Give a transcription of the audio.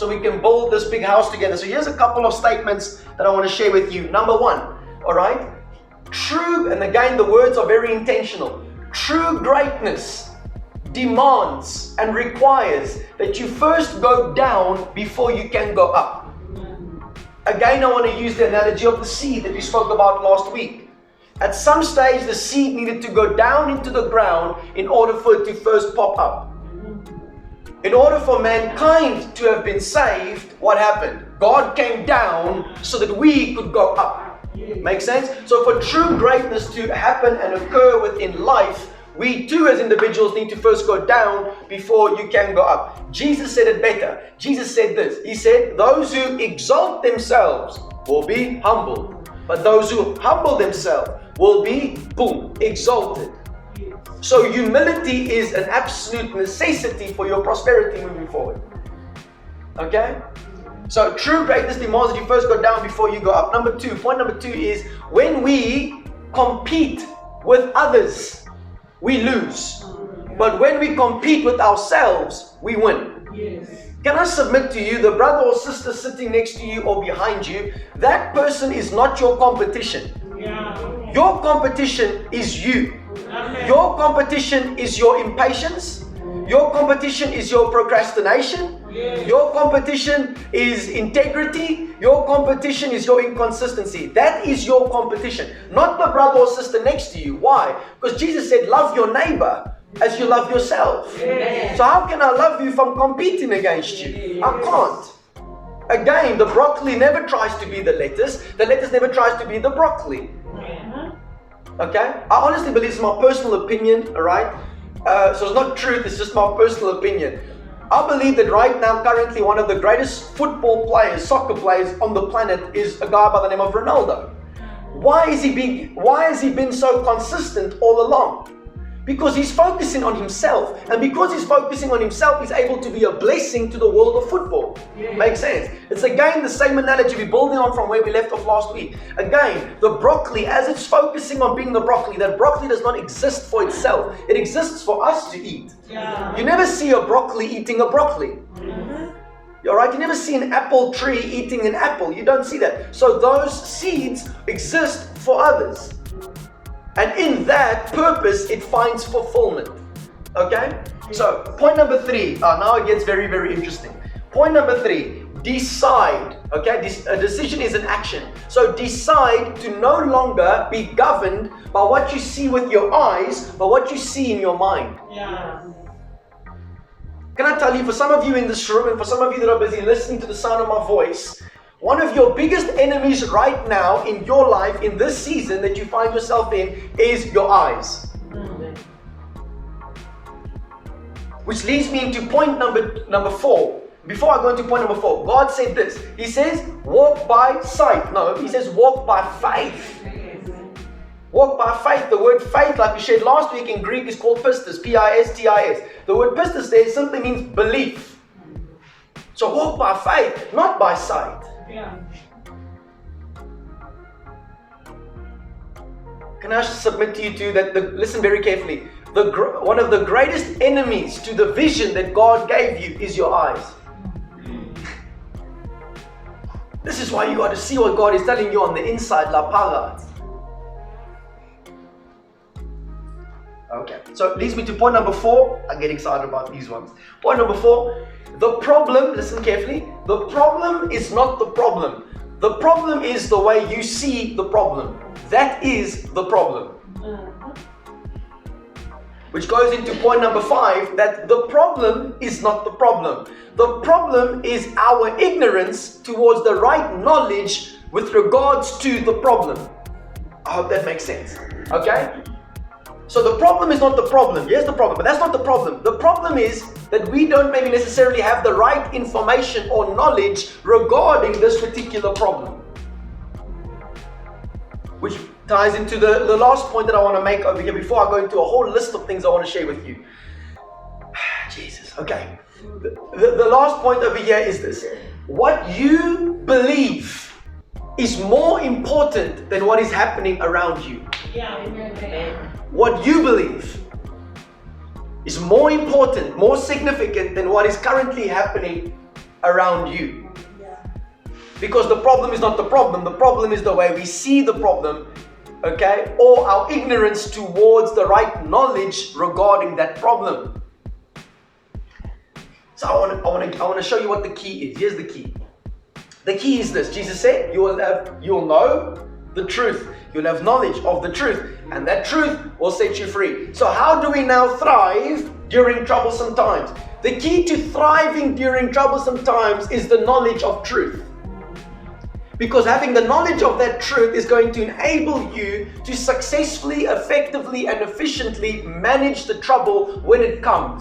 so we can build this big house together. So here's a couple of statements that I want to share with you. Number one, all right? True, and again, the words are very intentional. True greatness demands and requires that you first go down before you can go up. Again, I want to use the analogy of the seed that we spoke about last week. At some stage, the seed needed to go down into the ground in order for it to first pop up. In order for mankind to have been saved, what happened? God came down so that we could go up. Make sense? So for true greatness to happen and occur within life, we too as individuals need to first go down before you can go up. Jesus said it better. Jesus said this. He said, those who exalt themselves will be humbled, but those who humble themselves will be, boom, exalted. So humility is an absolute necessity for your prosperity moving forward. Okay? So true greatness demands that you first go down before you go up. Point number two is when we compete with others, we lose. But when we compete with ourselves, we win. Yes. Can I submit to you, the brother or sister sitting next to you or behind you, that person is not your competition. Yeah. Your competition is you. Amen. Your competition is your impatience. Your competition is your procrastination. Yes. Your competition is integrity. Your competition is your inconsistency. That is your competition, not the brother or sister next to you. Why? Because Jesus said, love your neighbor as you love yourself. Yes. So how can I love you if I'm competing against you? I can't. Again, the broccoli never tries to be the lettuce. The lettuce never tries to be the broccoli. Okay? I honestly believe it's my personal opinion, alright? So it's not truth, it's just my personal opinion. I believe that right now, currently, one of the greatest football players, soccer players on the planet is a guy by the name of Ronaldo. Why has he been so consistent all along? Because he's focusing on himself. And because he's focusing on himself, he's able to be a blessing to the world of football. Yeah. Makes sense? It's again the same analogy we're building on from where we left off last week. Again, the broccoli, as it's focusing on being the broccoli, that broccoli does not exist for itself. It exists for us to eat. Yeah. You never see a broccoli eating a broccoli. Mm-hmm. All right? You never see an apple tree eating an apple. You don't see that. So those seeds exist for others. And in that purpose, it finds fulfillment. Okay? So, point number 3. Now it gets very, very interesting. Point number 3. Decide. Okay? A decision is an action. So, decide to no longer be governed by what you see with your eyes, but what you see in your mind. Yeah. Can I tell you, for some of you in this room, and for some of you that are busy listening to the sound of my voice, one of your biggest enemies right now in your life, in this season that you find yourself in, is your eyes. Which leads me into point number 4. Before I go into point number 4, God said this. He says, walk by sight. No, He says, walk by faith. Walk by faith. The word faith, like we shared last week, in Greek is called pistis, P-I-S-T-I-S. The word pistis there simply means belief. So walk by faith, not by sight. Yeah. Can I submit to you too that, listen very carefully, one of the greatest enemies to the vision that God gave you is your eyes. This is why you got to see what God is telling you on the inside, la paga. Okay, so it leads me to point number 4. I get excited about these ones. Point number 4. The problem, listen carefully, the problem is not the problem. The problem is the way you see the problem. That is the problem. Which goes into point number 5, that the problem is not the problem. The problem is our ignorance towards the right knowledge with regards to the problem. I hope that makes sense. Okay? So the problem is not the problem. Here's the problem, but that's not the problem. The problem is that we don't maybe necessarily have the right information or knowledge regarding this particular problem. Which ties into the last point that I want to make over here before I go into a whole list of things I want to share with you. Jesus, okay. The last point over here is this. What you believe is more important than what is happening around you. Yeah. What you believe is more important, more significant than what is currently happening around you. Because the problem is not the problem is the way we see the problem, okay? Or our ignorance towards the right knowledge regarding that problem. So I want to show you what the key is. Here's the key. The key is this. Jesus said, you'll know the truth. You'll have knowledge of the truth, and that truth will set you free. So how do we now thrive during troublesome times? The key to thriving during troublesome times is the knowledge of truth. Because having the knowledge of that truth is going to enable you to successfully, effectively, and efficiently manage the trouble when it comes.